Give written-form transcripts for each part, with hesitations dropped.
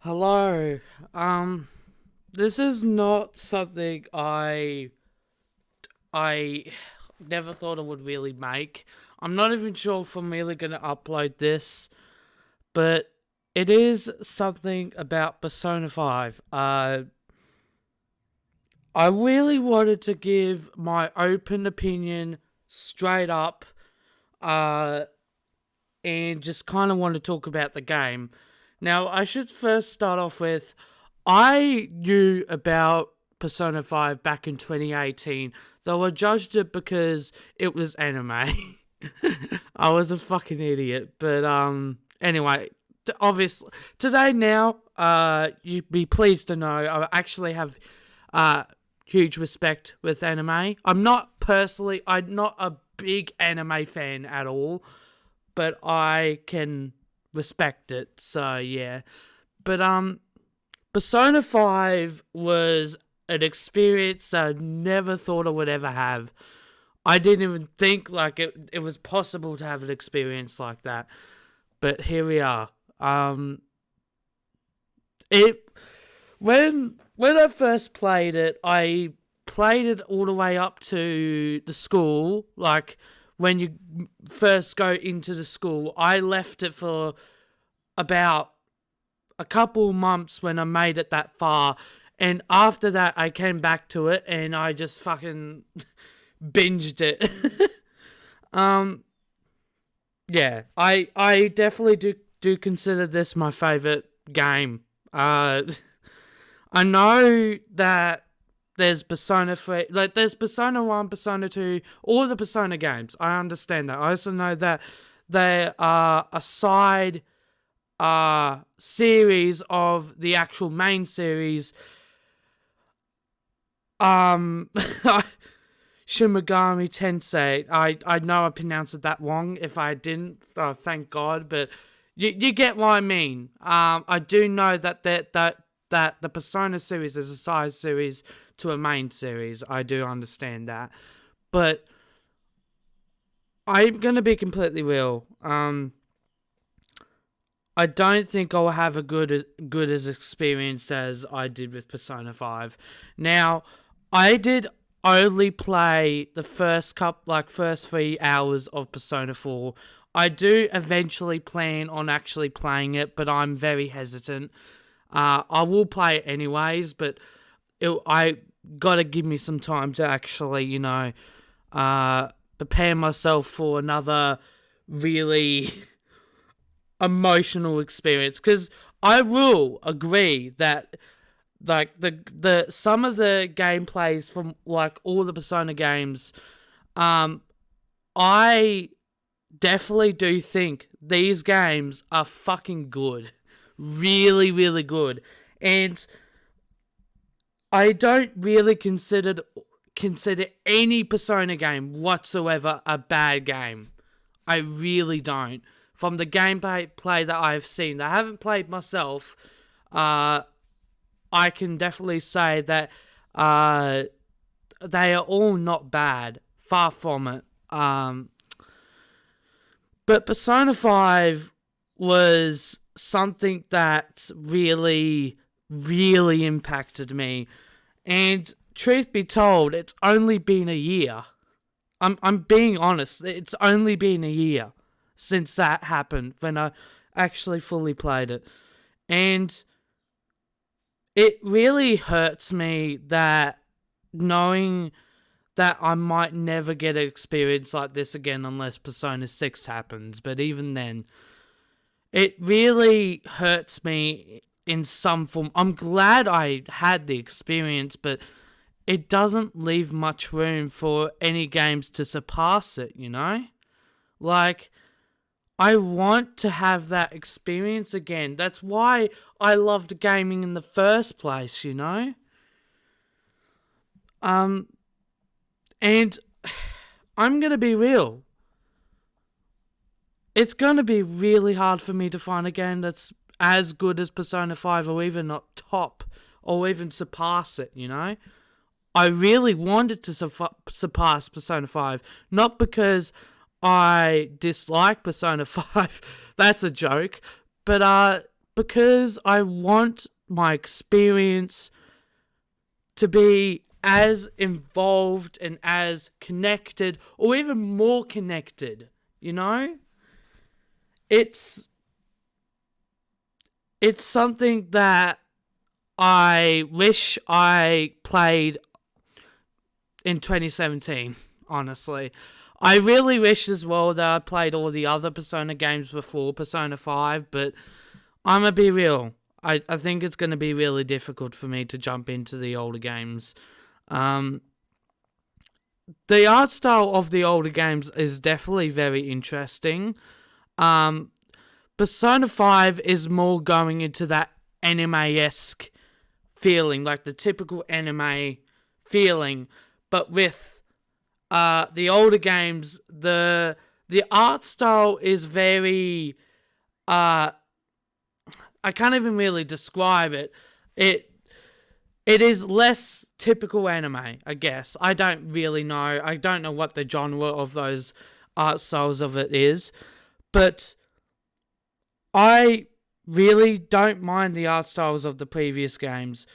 Hello. This is not something I never thought I would really make. I'm not even sure if I'm really gonna upload this, but it is something about Persona 5. I really wanted to give my open opinion straight up, uh, and just kind of want to talk about the game. Now, I should first start off with I knew about Persona 5 back in 2018, though I judged it because it was anime. I was a fucking idiot. But anyway, obviously today now, you'd be pleased to know I actually have uh huge respect with anime. I'm not a big anime fan at all, but I can respect it. So yeah. But Persona 5 was an experience I never thought I would ever have. I didn't even think like it was possible to have an experience like that. But here we are. It when I first played it, I played it all the way up to the school. Like when you first go into the school, I left it for about a couple months when I made it that far. And after that, I came back to it and I just fucking binged it. um, yeah, I definitely do consider this my favorite game. I know that there's Persona 3, like there's Persona 1, Persona 2, all the Persona games. I understand that. I also know that they are a side series of the actual main series. Um, Shimigami Tensei. I know I pronounced it that wrong. If I didn't, oh, thank God. But you get what I mean. I do know that the Persona series is a side series to a main series. I do understand that, but I'm gonna be completely real. I don't think I'll have a good as experience as I did with Persona 5. Now, I did only play the first 3 hours of Persona 4. I do eventually plan on actually playing it, but I'm very hesitant. I will play it anyways, but I gotta give me some time to actually, prepare myself for another really emotional experience, because I will agree that like the some of the gameplays from like all the Persona games, um I definitely do think these games are fucking good, really really good. And I don't really consider any Persona game whatsoever a bad game. I really don't. From the gameplay play that I've seen, that I haven't played myself, uh, I can definitely say that uh, they are all not bad. Far from it. But Persona 5 was something that really, really impacted me. And truth be told, it's only been a year. I'm being honest. It's only been a year since that happened when I actually fully played it. And it really hurts me that knowing that I might never get an experience like this again unless Persona 6 happens. But even then, it really hurts me in some form. I'm glad I had the experience, but it doesn't leave much room for any games to surpass it, you know? Like, I want to have that experience again. That's why I loved gaming in the first place, you know? Um, and I'm gonna be real. It's gonna be really hard for me to find a game that's as good as Persona 5 or even not top or even surpass it, you know? I really wanted to surpass Persona 5, not because I dislike Persona 5, that's a joke, but because I want my experience to be as involved and as connected, or even more connected, you know? It's something that I wish I played in 2017, honestly. I really wish as well that I played all the other Persona games before Persona 5, but I'm gonna be real. I think it's going to be really difficult for me to jump into the older games. The art style of the older games is definitely very interesting. Persona 5 is more going into that anime-esque feeling, like the typical anime feeling, but with the older games, the art style is very I can't even really describe it. It is less typical anime, I guess. I don't really know. I don't know what the genre of those art styles of it is, but I really don't mind the art styles of the previous games.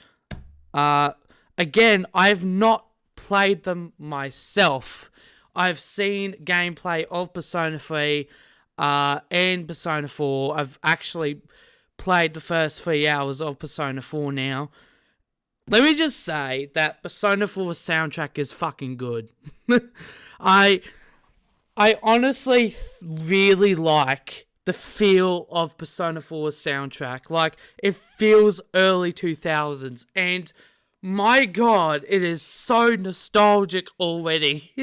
Again, I've not played them myself. I've seen gameplay of Persona 3 and Persona 4. I've actually played the first 3 hours of Persona 4 now. Let me just say that Persona 4's soundtrack is fucking good. I honestly really like the feel of Persona 4's soundtrack. Like, it feels early 2000s, and my god, it is so nostalgic already.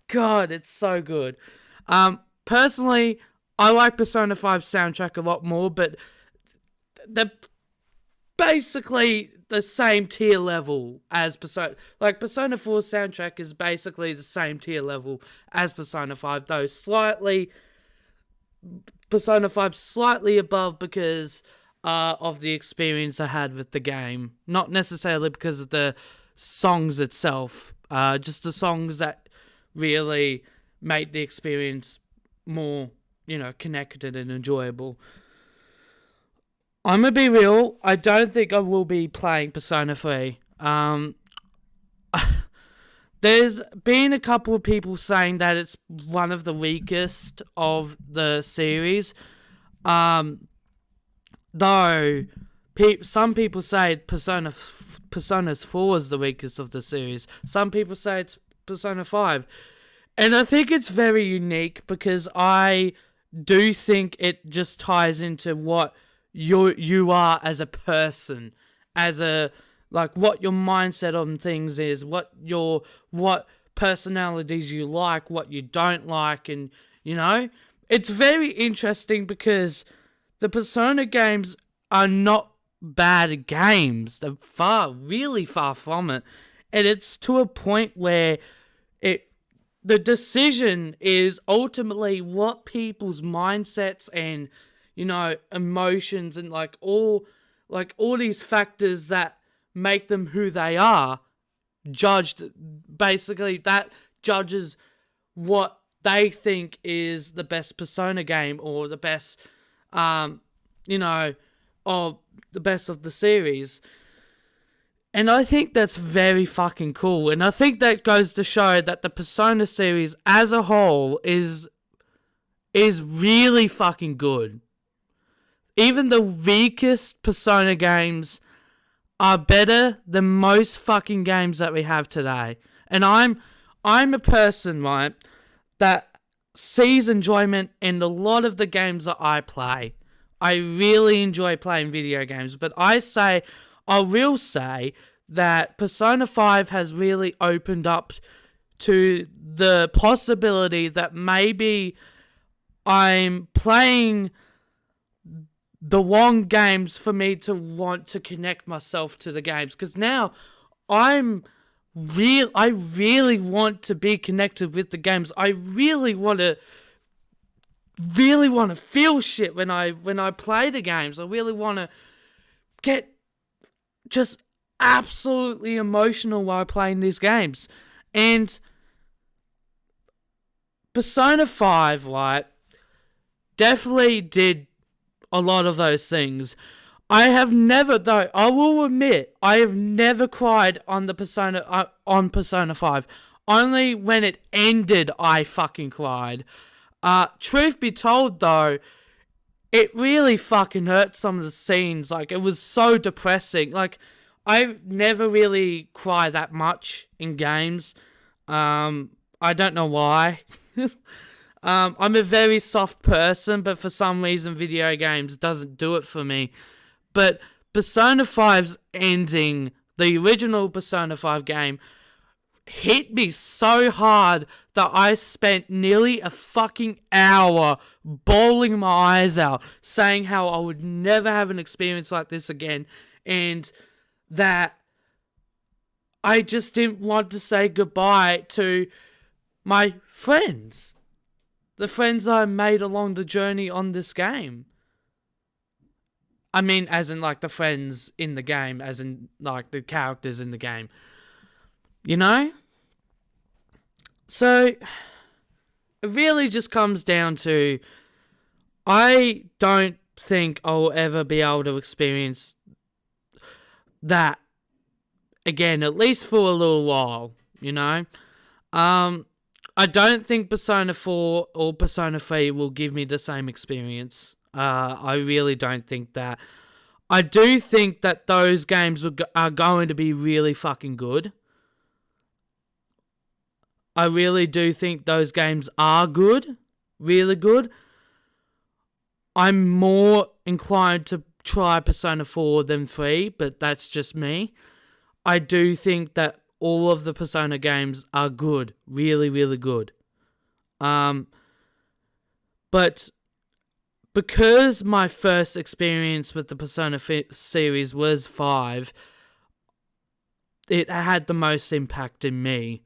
God, it's so good. Personally, I like Persona 5's soundtrack a lot more, but they're basically the same tier level as Persona. Like, Persona 4's soundtrack is basically the same tier level as Persona 5, though Persona 5 slightly above because of the experience I had with the game. Not necessarily because of the songs itself, just the songs that really made the experience more, connected and enjoyable. I'm gonna be real, I don't think I will be playing Persona 3. There's been a couple of people saying that it's one of the weakest of the series. Though, some people say Persona's 4 is the weakest of the series. Some people say it's Persona 5. And I think it's very unique because I do think it just ties into what you are as a person, as a, like, what your mindset on things is, what personalities you like, what you don't like, and it's very interesting because the Persona games are not bad games. They're really far from it, and it's to a point where the decision is ultimately what people's mindsets and emotions and all these factors that make them who they are judged. Basically, that judges what they think is the best Persona game or the best, or the best of the series. And I think that's very fucking cool. And I think that goes to show that the Persona series as a whole is really fucking good. Even the weakest Persona games are better than most fucking games that we have today. And I'm a person, right, that sees enjoyment in a lot of the games that I play. I really enjoy playing video games, but I will say that Persona 5 has really opened up to the possibility that maybe I'm playing the wrong games for me to want to connect myself to the games. Because now I really want to be connected with the games. I really want to feel shit when I play the games. I really want to get just absolutely emotional while playing these games. And Persona 5, right, definitely did a lot of those things. I have never, though, I will admit, I have never cried on the on Persona 5. Only when it ended, I fucking cried. Truth be told, though, it really fucking hurt some of the scenes. Like, it was so depressing. Like, I've never really cried that much in games. I don't know why. I'm a very soft person, but for some reason, video games doesn't do it for me. But Persona 5's ending, the original Persona 5 game, hit me so hard that I spent nearly a fucking hour bawling my eyes out, saying how I would never have an experience like this again, and that I just didn't want to say goodbye to my friends. The friends I made along the journey on this game. I mean, as in, like, the friends in the game, as in, like, the characters in the game. You know? So, it really just comes down to, I don't think I'll ever be able to experience that again, at least for a little while, you know? I don't think Persona 4 or Persona 3 will give me the same experience. I really don't think that. I do think that those games are going to be really fucking good. I really do think those games are good. Really good. I'm more inclined to try Persona 4 than 3, but that's just me. I do think that all of the Persona games are good. Really, really good. But because my first experience with the Persona series was 5, it had the most impact in me.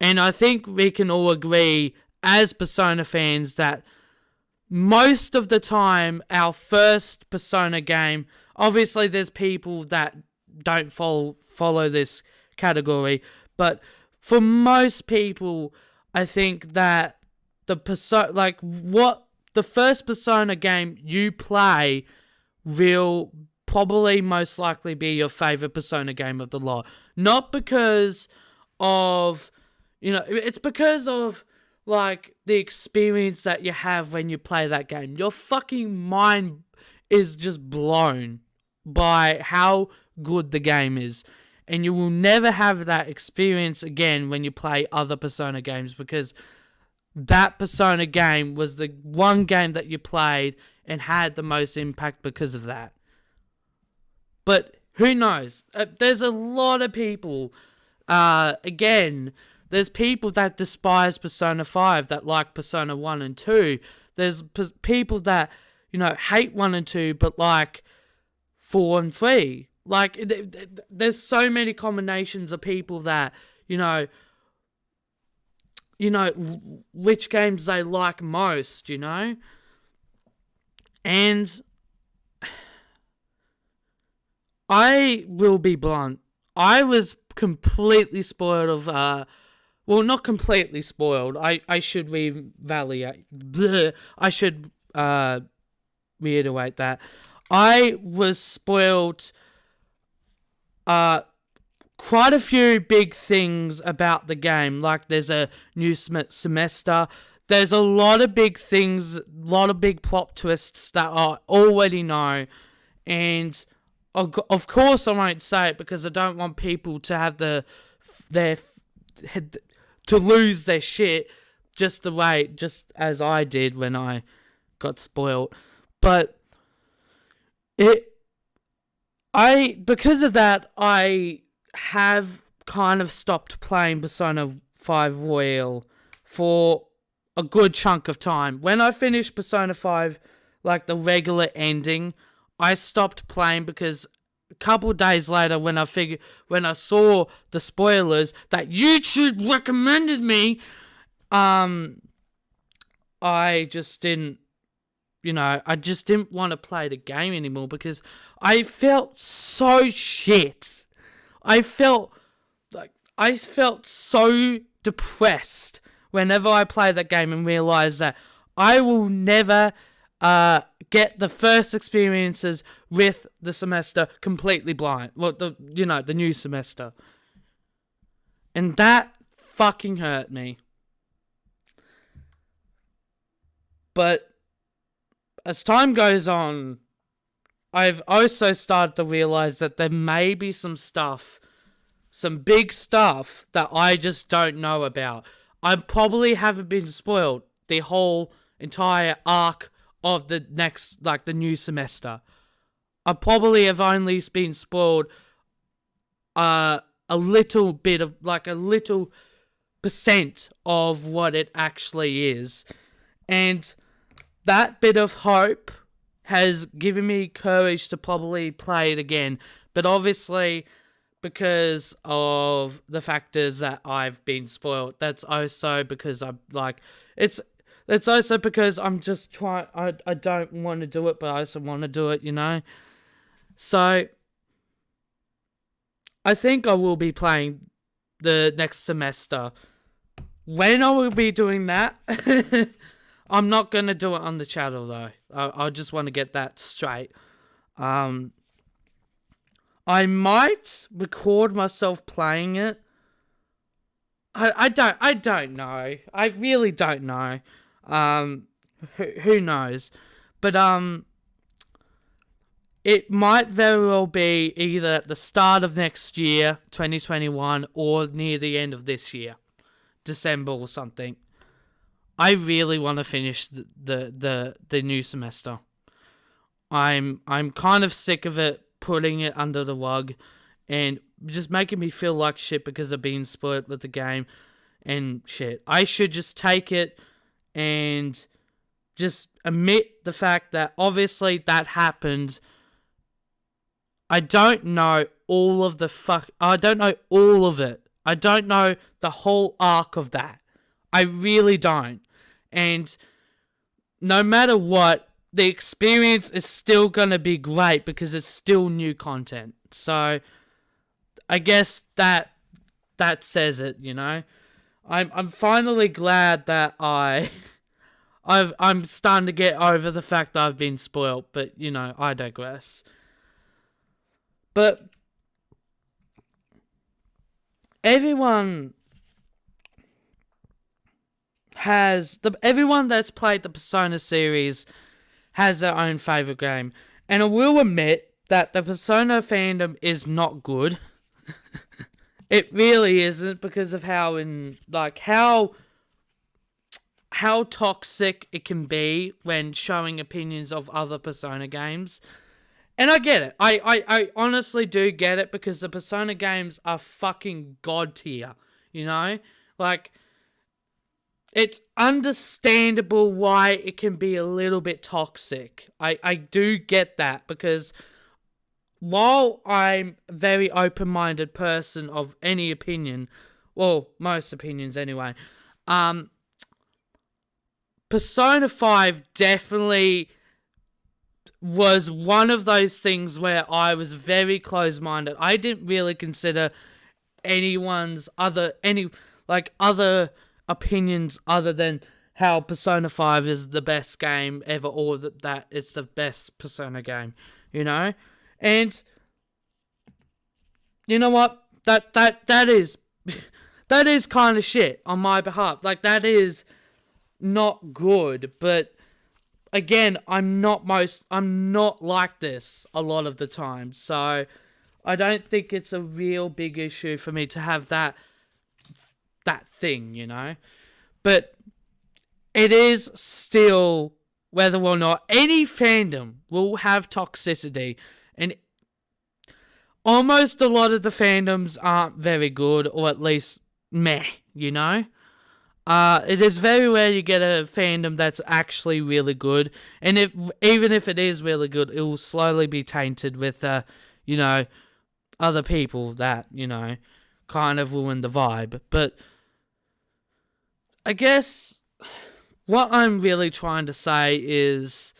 And I think we can all agree, as Persona fans, that most of the time, our first Persona game, obviously there's people that don't follow this category, but for most people, I think that the first Persona game you play will probably most likely be your favorite Persona game of the lot. Not because of, it's because of, like, the experience that you have when you play that game. Your fucking mind is just blown by how good the game is. And you will never have that experience again when you play other Persona games, because that Persona game was the one game that you played and had the most impact because of that. But who knows? There's a lot of people, again, there's people that despise Persona 5 that like Persona 1 and 2. There's people that, hate 1 and 2 but like 4 and 3. Like, there's so many combinations of people that, which games they like most, And I will be blunt. I was completely spoiled of, well, not completely spoiled. I should reiterate that. I was spoiled quite a few big things about the game. Like, there's a new semester. There's a lot of big things, a lot of big plot twists that I already know. And of course I won't say it because I don't want people to have to lose their shit just as I did when I got spoiled. But because of that, I have kind of stopped playing Persona 5 Royal for a good chunk of time. When I finished Persona 5, like the regular ending, I stopped playing because a couple days later, when I saw the spoilers that YouTube recommended me, I just didn't want to play the game anymore because I felt so shit. I felt so depressed whenever I play that game and realize that I will never get the first experiences with the semester completely blind. Well, the new semester. And that fucking hurt me. But as time goes on, I've also started to realize that there may be some big stuff that I just don't know about. I probably haven't been spoiled the whole entire arc of the new semester. I probably have only been spoiled a little bit of, a little percent of what it actually is. And that bit of hope has given me courage to probably play it again. But obviously, because of the factors that I've been spoiled, that's also because it's also because I'm just trying. I don't want to do it, but I also want to do it. So I think I will be playing the next semester. When I will be doing that, I'm not going to do it on the channel, though. I just want to get that straight. I might record myself playing it. I don't know. I really don't know. Who knows? But it might very well be either at the start of next year, 2021, or near the end of this year, December or something. I really want to finish the new semester. I'm kind of sick of it putting it under the rug and just making me feel like shit because of being spoiled with the game and shit. I should just take it and just admit the fact that obviously that happened. I don't know all of I don't know all of it. I don't know the whole arc of that. I really don't. And no matter what, the experience is still going to be great because it's still new content. So I guess that says it, I'm finally glad that I'm starting to get over the fact that I've been spoiled, but I digress. But everyone that's played the Persona series has their own favorite game. And I will admit that the Persona fandom is not good. It really isn't, because of how toxic it can be when showing opinions of other Persona games. And I get it. I honestly do get it, because the Persona games are fucking god tier, it's understandable why it can be a little bit toxic. I do get that, because while I'm a very open-minded person of any opinion, well, most opinions anyway, Persona 5 definitely was one of those things where I was very close-minded. I didn't really consider other opinions other than how Persona 5 is the best game ever, or that it's the best Persona game, And you know what? That is that is kind of shit on my behalf. That is not good, but again, I'm not like this a lot of the time. So I don't think it's a real big issue for me to have that thing, But it is still, whether or not any fandom will have toxicity, and almost a lot of the fandoms aren't very good, or at least meh, It is very rare you get a fandom that's actually really good, and even if it is really good, it will slowly be tainted with, other people that, kind of ruin the vibe. But I guess what I'm really trying to say is,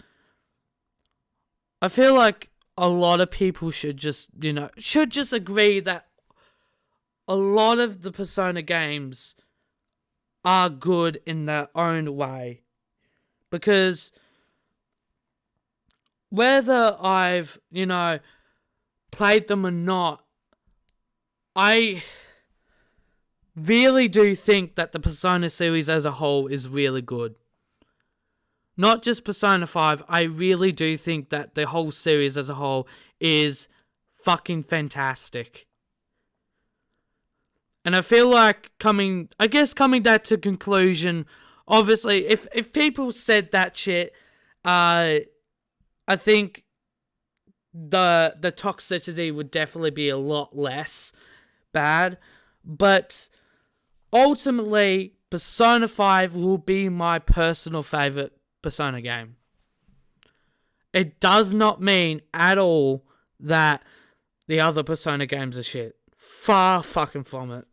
I feel like a lot of people should just agree that a lot of the Persona games are good in their own way. Because whether I've, played them or not, I really do think that the Persona series as a whole is really good. Not just Persona 5, I really do think that the whole series as a whole is fucking fantastic. And I feel like coming that to conclusion, obviously, if people said that shit, I think the toxicity would definitely be a lot less bad. But ultimately, Persona 5 will be my personal favourite Persona game. It does not mean at all that the other Persona games are shit. Far fucking from it.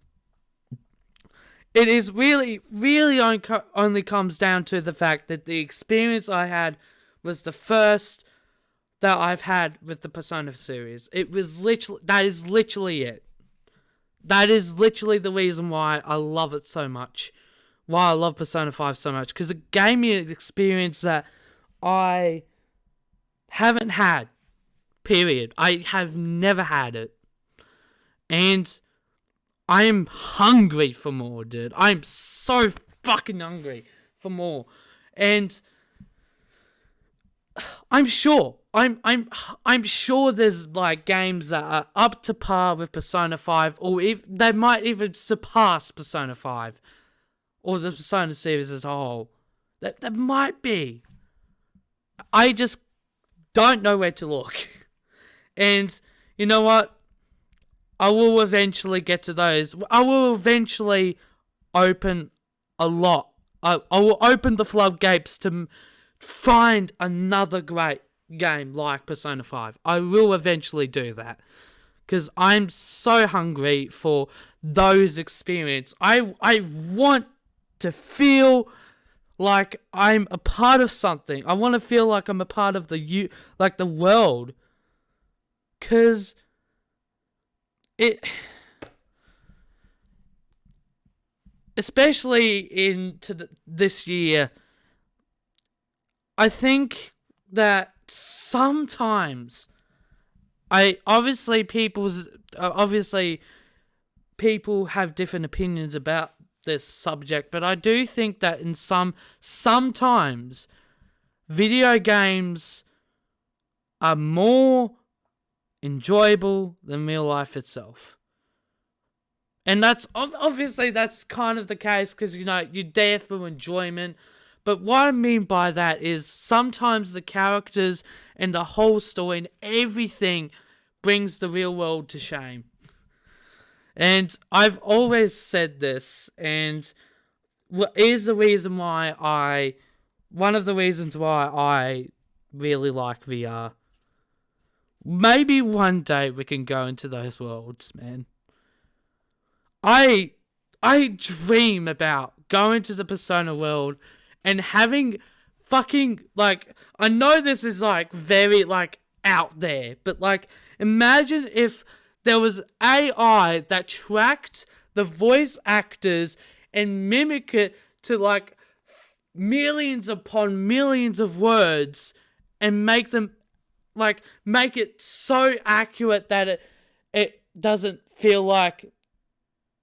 It is really only comes down to the fact that the experience I had was the first that I've had with the Persona series. That is literally it. That is literally the reason why I love it so much. Why I love Persona 5 so much. Because it gave me an experience that I haven't had. Period. I have never had it. And I am hungry for more, dude. I'm so fucking hungry for more. And I'm sure there's like games that are up to par with Persona 5, or they might even surpass Persona 5 or the Persona series as a whole. That might be. I just don't know where to look. And you know what? I will eventually get to those. I will eventually open a lot. I will open the floodgates to find another great game like Persona 5. I will eventually do that. Because I'm so hungry for those experiences. I want to feel like I'm a part of something. I want to feel like I'm a part of the world. Because especially into this year, I think that sometimes obviously people have different opinions about this subject, but I do think that sometimes video games are more enjoyable than real life itself. And that's kind of the case because, you're there for enjoyment. But what I mean by that is sometimes the characters and the whole story and everything brings the real world to shame. And I've always said this, and one of the reasons why I really like VR. Maybe one day we can go into those worlds, man. I dream about going to the Persona world and having fucking, I know this is, very, out there, but, imagine if there was AI that tracked the voice actors and mimic it to, millions upon millions of words and make them, make it so accurate that it doesn't feel like,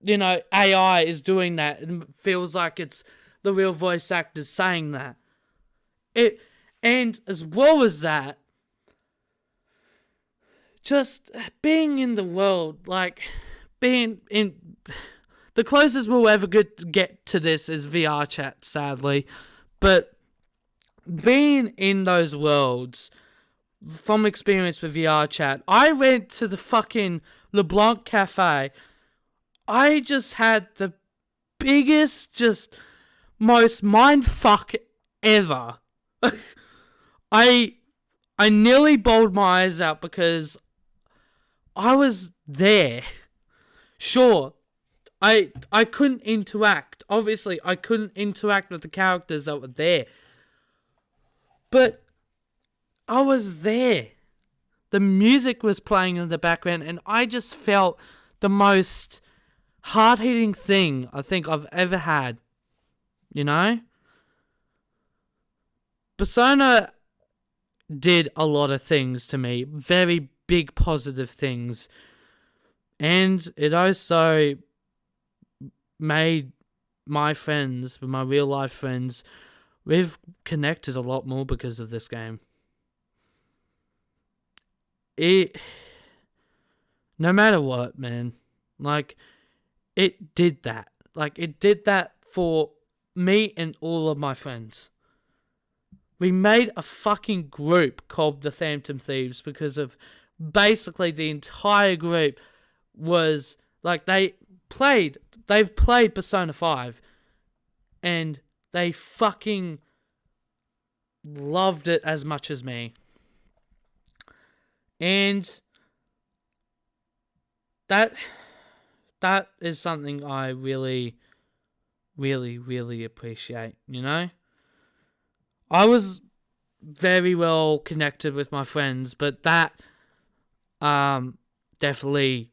AI is doing that. It feels like it's the real voice actors saying that. And as well as that, just being in the world, being in... The closest we'll ever get to this is VR chat, sadly. But being in those worlds, from experience with VR chat, I went to the fucking LeBlanc Cafe. I just had the biggest, most mindfuck ever. I nearly bawled my eyes out because I was there. Sure, I couldn't interact. Obviously, I couldn't interact with the characters that were there. But I was there. The music was playing in the background, and I just felt the most hard-hitting thing I think I've ever had. Persona did a lot of things to me, very big positive things. And it also made my friends, my real life friends, we've connected a lot more because of this game. No matter what, man, like, it did that. Like, it did that for me and all of my friends. We made a fucking group called the Phantom Thieves because of basically the entire group was, like, they've played Persona 5 and they fucking loved it as much as me. And that is something I really, really, really appreciate, you know? I was very well connected with my friends, but that definitely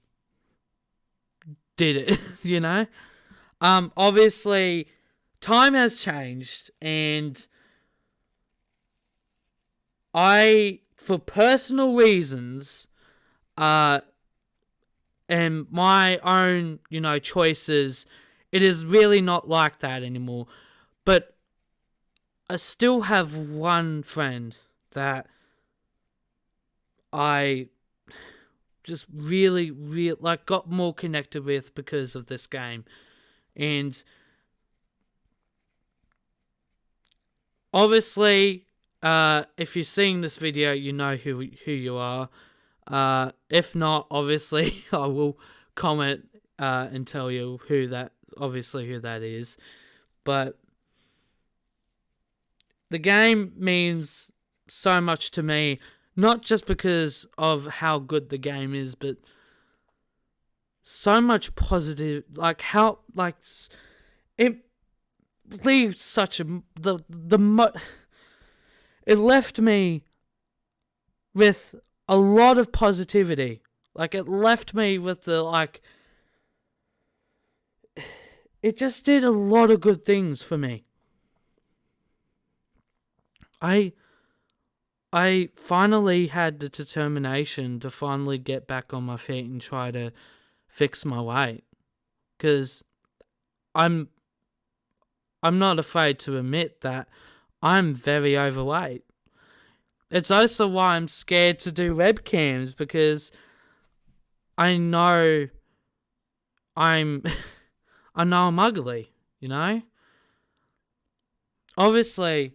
did it, you know? Obviously, time has changed, and for personal reasons, and my own, choices, it is really not like that anymore. But I still have one friend that I just really, got more connected with because of this game. And obviously, if you're seeing this video, you know who you are. If not, obviously, I will comment and tell you who that is. But the game means so much to me, not just because of how good the game is, but so much positive, it leaves such it left me with a lot of positivity. Like, it left me with it just did a lot of good things for me. I finally had the determination to finally get back on my feet and try to fix my weight. Because I'm not afraid to admit that I'm very overweight. It's also why I'm scared to do webcams, because I know I'm ugly, you know? Obviously,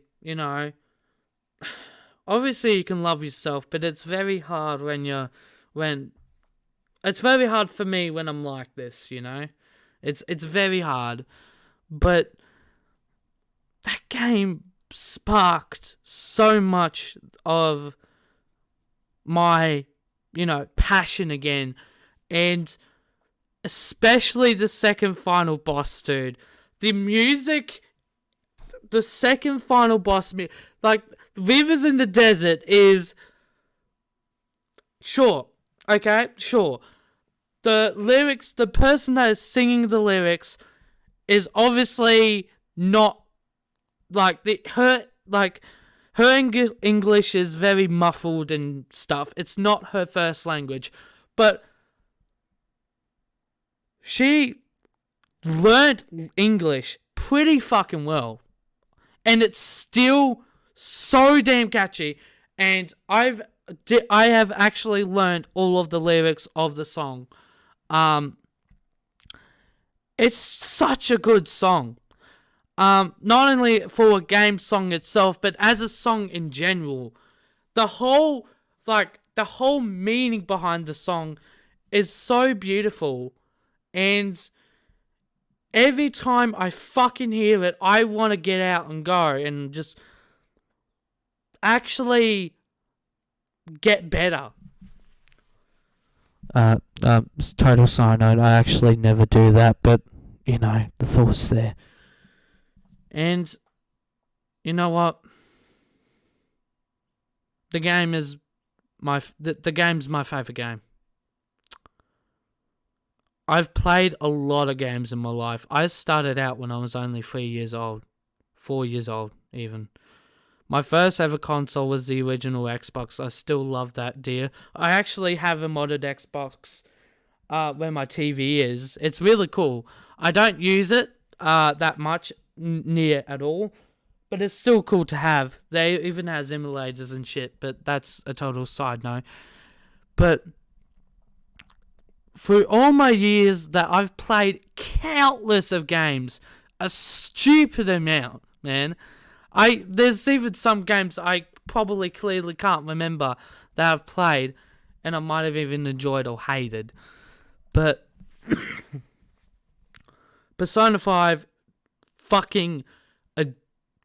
obviously you can love yourself, but it's very hard it's very hard for me when I'm like this, you know? It's very hard. But that game sparked so much of my, passion again. And especially the second final boss, dude. The music, the second final boss, like, Rivers in the Desert is... Sure. Okay? Sure. The lyrics, the person that is singing the lyrics is obviously not... her English is very muffled and stuff. It's not her first language. But she learnt English pretty fucking well. And it's still so damn catchy. And I have actually learned all of the lyrics of the song. It's such a good song. Not only for a game song itself, but as a song in general. The whole meaning behind the song is so beautiful. And every time I fucking hear it, I want to get out and go and just actually get better. Total side note, I actually never do that, but, the thought's there. And, you know what? The game's my favourite game. I've played a lot of games in my life. I started out when I was only 3 years old. 4 years old, even. My first ever console was the original Xbox. I still love that, dear. I actually have a modded Xbox where my TV is. It's really cool. I don't use it that much near at all, but it's still cool to have. They even has emulators and shit, but that's a total side note. But through all my years that I've played countless of games, a stupid amount, man. There's even some games I probably clearly can't remember that I've played, and I might have even enjoyed or hated. But Persona 5 fucking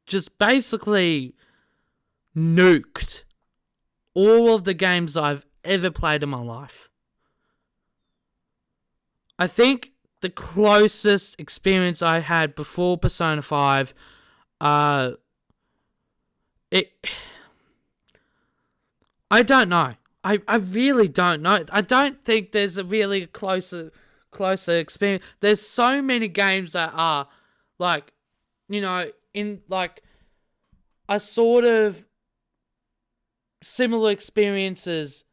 just basically nuked all of the games I've ever played in my life. I think the closest experience I had before Persona 5, I don't know. I really don't know. I don't think there's a really closer experience. There's so many games that are like, in like a sort of similar experiences.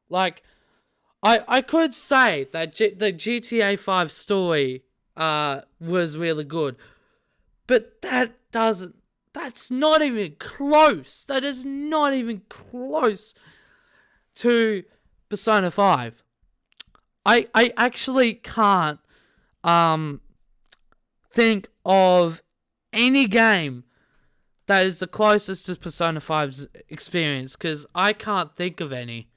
Like, I could say that the GTA 5 story was really good, but that's not even close. That is not even close to Persona 5. I actually can't think of any game that is the closest to Persona 5's experience, because I can't think of any.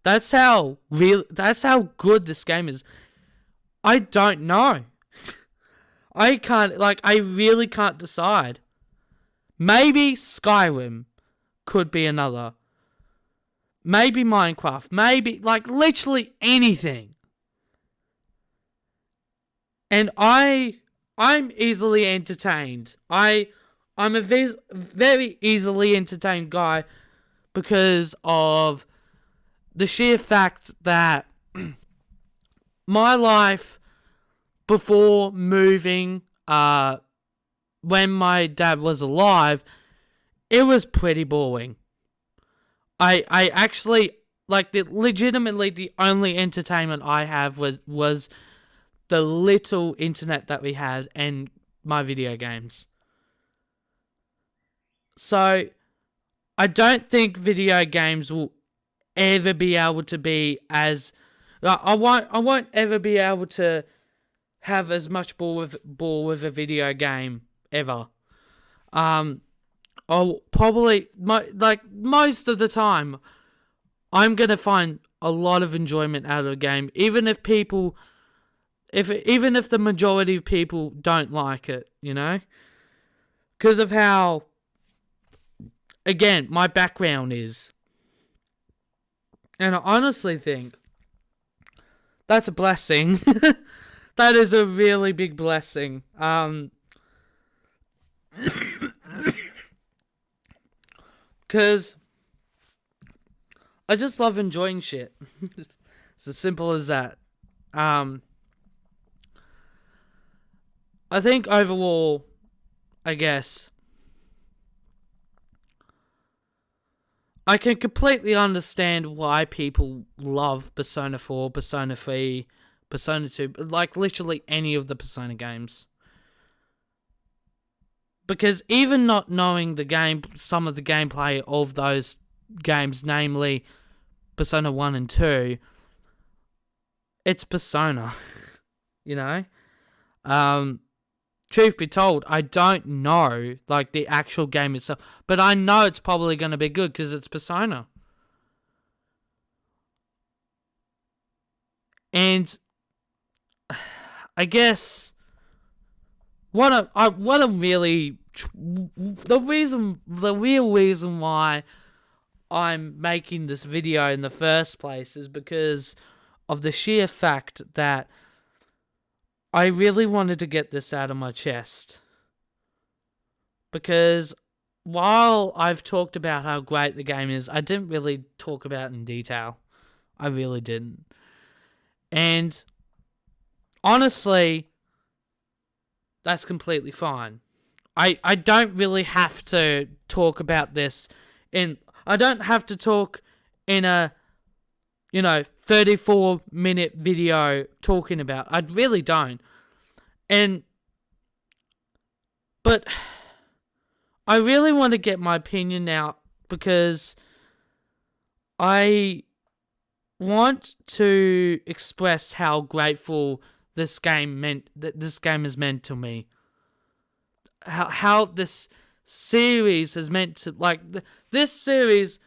That's how good this game is. I don't know. I really can't decide. Maybe Skyrim could be another. Maybe Minecraft. Maybe, literally anything. And I'm easily entertained. I'm a very easily entertained guy because of the sheer fact that my life before moving, when my dad was alive, it was pretty boring. I actually, legitimately the only entertainment I have was the little internet that we had and my video games. So, I don't think video games will ever be able to be as... I won't ever be able to have as much ball with a video game ever. I'll probably, most of the time, I'm gonna find a lot of enjoyment out of the game, even if the majority of people don't like it, because of how, again, my background is. And I honestly think that's a blessing. That is a really big blessing. Because I just love enjoying shit. It's as simple as that. I think overall, I guess, I can completely understand why people love Persona 4, Persona 3, Persona 2, literally any of the Persona games. Because even not knowing some of the gameplay of those games, namely Persona 1 and 2, it's Persona, Truth be told, I don't know, the actual game itself, but I know it's probably going to be good because it's Persona. And I guess the real reason why I'm making this video in the first place is because of the sheer fact that I really wanted to get this out of my chest. Because while I've talked about how great the game is, I didn't really talk about it in detail. I really didn't. And honestly, that's completely fine. I don't really have to talk about this I don't have to talk in a 34-minute video talking about. I really don't. But I really want to get my opinion out because I want to express how grateful this game is meant to me. How this series is meant to, like, this series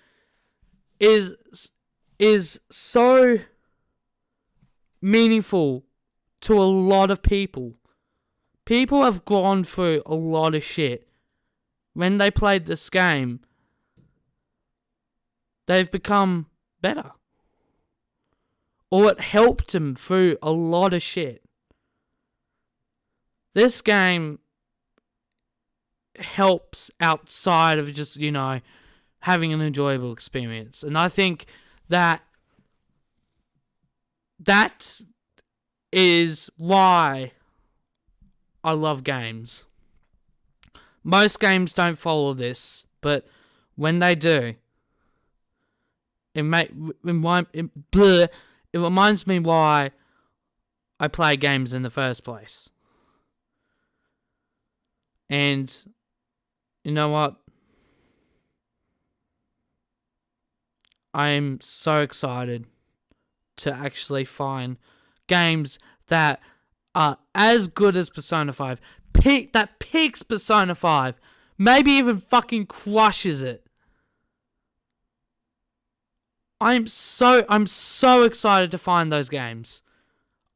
is so meaningful to a lot of people. People have gone through a lot of shit. When they played this game, they've become better. Or it helped them through a lot of shit. This game helps outside of just, having an enjoyable experience. And I think that is why I love games. Most games don't follow this, but when they do, it reminds me why I play games in the first place. And you know what? I'm so excited to actually find games that are as good as Persona 5. That peaks Persona 5. Maybe even fucking crushes it. I'm so excited to find those games.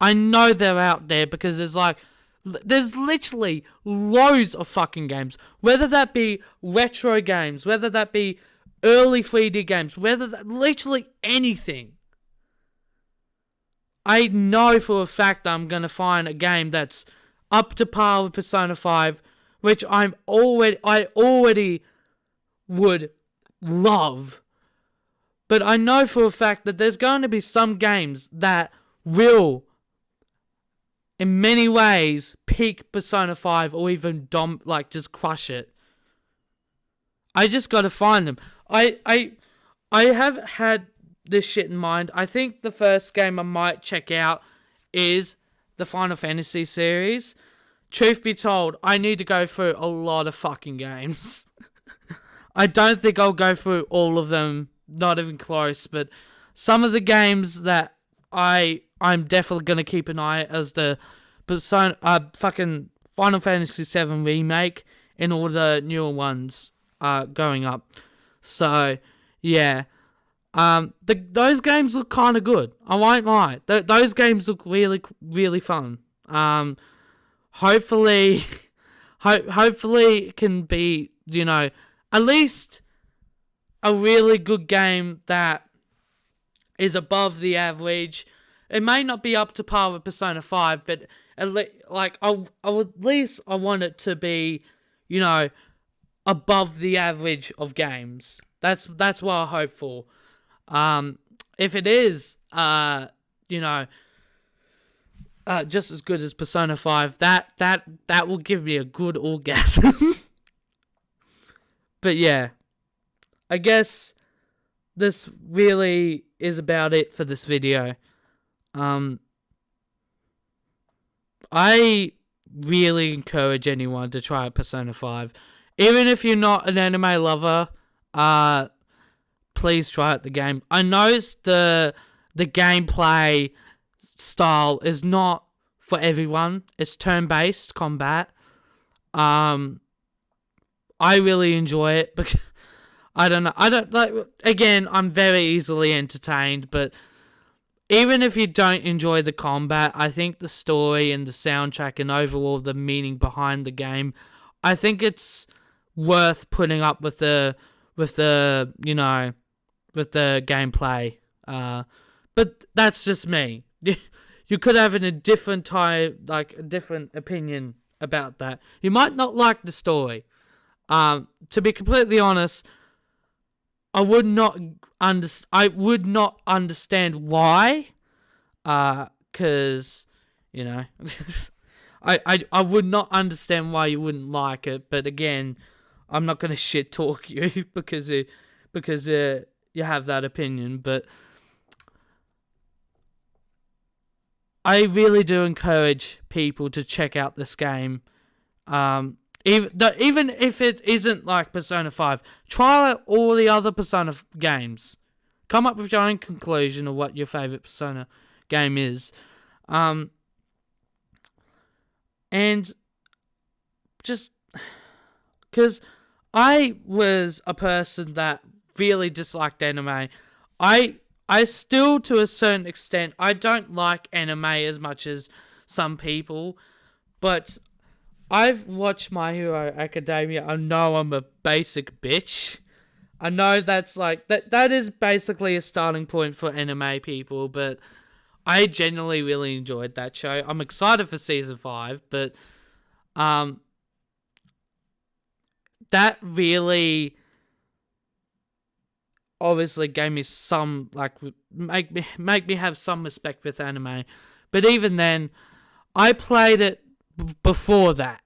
I know they're out there because there's literally loads of fucking games. Whether that be retro games, whether that be early 3D games, literally anything. I know for a fact that I'm going to find a game that's up to par with Persona 5, which I already would love. But I know for a fact that there's going to be some games that will, in many ways, peak Persona 5 or even just crush it. I just got to find them. I have had this shit in mind. I think the first game I might check out is the Final Fantasy series. Truth be told, I need to go through a lot of fucking games. I don't think I'll go through all of them, not even close, but some of the games that I'm definitely going to keep an eye as the fucking Final Fantasy VII remake and all the newer ones going up. So, yeah. Those games look kind of good. I won't lie. Those games look really, really fun. Hopefully it can be, at least a really good game that is above the average. It may not be up to par with Persona 5, but I want it to be, above the average of games. That's what I hope for. If it is, just as good as Persona 5, that will give me a good orgasm. But yeah, I guess this really is about it for this video. I really encourage anyone to try Persona 5. Even if you're not an anime lover, please try out the game. I know the gameplay style is not for everyone. It's turn-based combat. I really enjoy it because again, I'm very easily entertained, but even if you don't enjoy the combat, I think the story and the soundtrack and overall the meaning behind the game, I think it's worth putting up with the gameplay. But that's just me. You could have a different opinion about that. You might not like the story. To be completely honest, I would not understand why. Because, I would not understand why you wouldn't like it, but again, I'm not gonna shit talk you because you have that opinion, but I really do encourage people to check out this game. Even if it isn't like Persona 5, try out all the other Persona games. Come up with your own conclusion of what your favorite Persona game is. And just because I was a person that really disliked anime, I still, to a certain extent, I don't like anime as much as some people, but I've watched My Hero Academia. I know I'm a basic bitch. I know that's like, that is basically a starting point for anime people, but I genuinely really enjoyed that show. I'm excited for season 5, but that really obviously gave me some, like, make me have some respect with anime. But even then, I played it before that.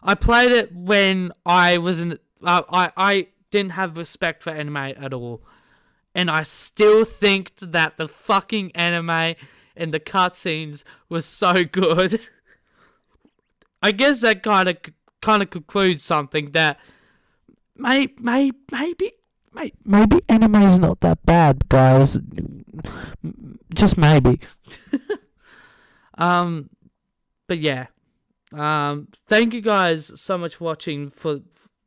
I played it when I wasn't, I didn't have respect for anime at all. And I still think that the fucking anime and the cutscenes was so good. I guess that kind of concludes something that maybe anime's not that bad, guys. Just maybe. But yeah. Thank you guys so much for watching for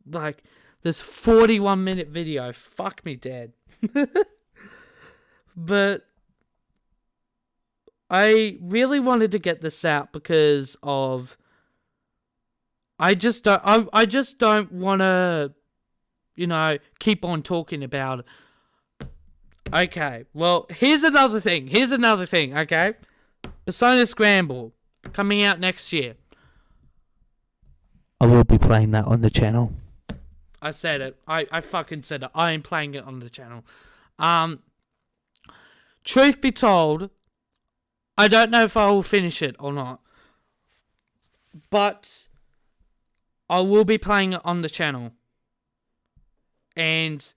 like this 41-minute video. Fuck me dead. But I really wanted to get this out because of I just don't want to, keep on talking about it. Okay, well, here's another thing, okay? Persona Scramble, coming out next year. I will be playing that on the channel. I said it. I fucking said it. I am playing it on the channel. Truth be told, I don't know if I will finish it or not. But I will be playing it on the channel. And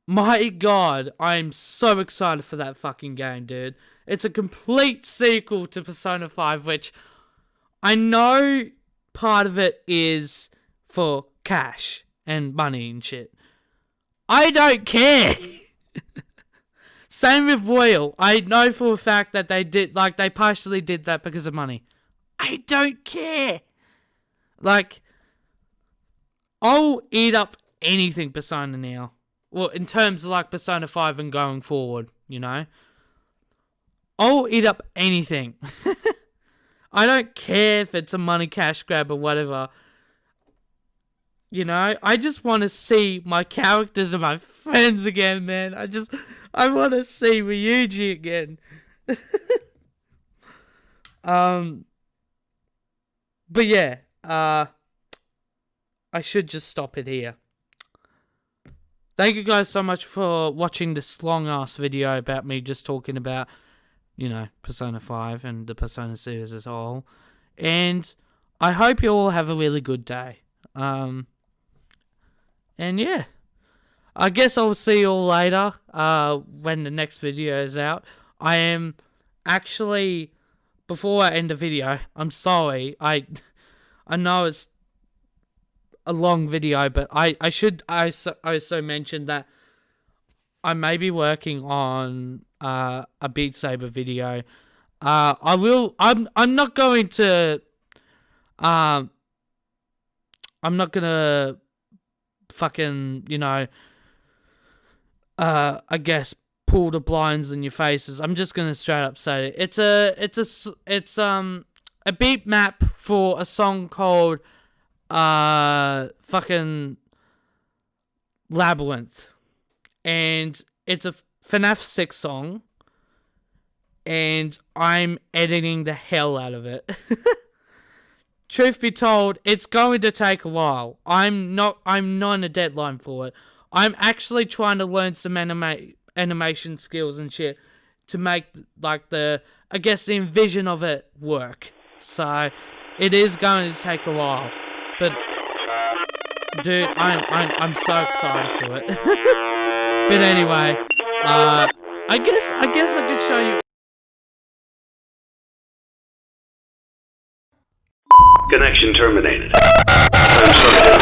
my god, I'm so excited for that fucking game, dude. It's a complete sequel to Persona 5, which I know part of it is for cash and money and shit. I don't care. Same with Royal. I know for a fact that they partially did that because of money. I don't care. Like, I'll eat up anything Persona now. Well, in terms of like Persona 5 and going forward, I'll eat up anything. I don't care if it's a money cash grab or whatever. I just want to see my characters and my friends again, man. I want to see Ryuji again. But yeah, I should just stop it here. Thank you guys so much for watching this long-ass video about me just talking about, Persona 5 and the Persona series as a whole. And I hope you all have a really good day. And yeah, I guess I'll see you all later when the next video is out. I am actually, before I end the video, I'm sorry. I know it's a long video, but I should also mention that I may be working on a Beat Saber video. I'm not going to I'm not gonna fucking, I guess pull the blinds in your faces. I'm just gonna straight up say it. It's a beat map for a song called fucking Labyrinth, and it's a FNAF 6 song, and I'm editing the hell out of it. Truth be told, it's going to take a while. I'm not on a deadline for it. I'm actually trying to learn some animation skills and shit to make, like, the envision of it work. So it is going to take a while. But dude, I'm so excited for it. But anyway, I guess I could show you. Connection terminated. I'm sorry to